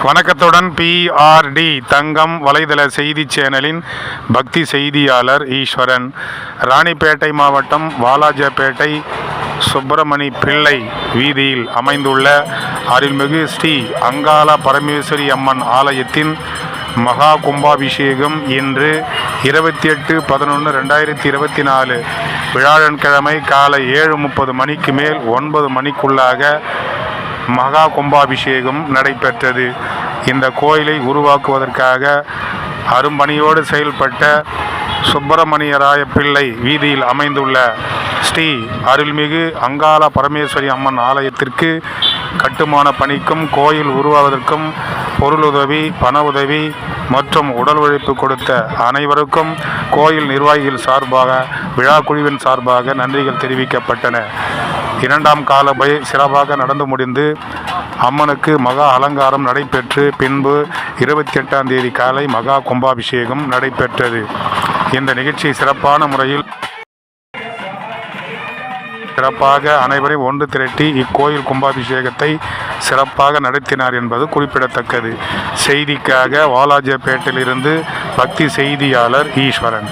வணக்கத்துடன் பிஆர்டி தங்கம் வலைதள செய்தி சேனலின் பக்தி செய்தியாளர் ஈஸ்வரன். ராணிப்பேட்டை மாவட்டம் வாலாஜாபேட்டை சுப்பிரமணி பிள்ளை வீதியில் அமைந்துள்ள அருள்மிகு ஸ்ரீ அங்காள பரமேஸ்வரி அம்மன் ஆலயத்தின் மகா கும்பாபிஷேகம் இன்று 28/11/2024 வியாழக்கிழமை காலை 7:30 மணிக்கு மேல் 9 மணிக்குள்ளாக மகா கும்பாபிஷேகம் நடைபெற்றது. இந்த கோயிலை உருவாக்குவதற்காக அரும்பணியோடு செயல்பட்ட சுப்பிரமணியராய பிள்ளை வீதியில் அமைந்துள்ள ஸ்ரீ அருள்மிகு அங்காள பரமேஸ்வரி அம்மன் ஆலயத்திற்கு கட்டுமான பணிக்கும் கோயில் உருவாவதற்கும் பொருளுதவி, பண உதவி மற்றும் உடல் உழைப்பு கொடுத்த அனைவருக்கும் கோயில் நிர்வாகிகள் சார்பாக, விழா குழுவின் சார்பாக நன்றிகள் தெரிவிக்கப்பட்டன. 2ஆம் கால சிறப்பாக நடந்து முடிந்து அம்மனுக்கு மகா அலங்காரம் நடைபெற்று பின்பு 28ஆம் தேதி காலை மகா கும்பாபிஷேகம் நடைபெற்றது. இந்த நிகழ்ச்சி சிறப்பான முறையில் அனைவரையும் ஒன்று திரட்டி இக்கோயில் கும்பாபிஷேகத்தை சிறப்பாக நடத்தினார் என்பது குறிப்பிடத்தக்கது. செய்திக்காக வாலாஜாபேட்டையிலிருந்து பக்தி செய்தியாளர் ஈஸ்வரன்.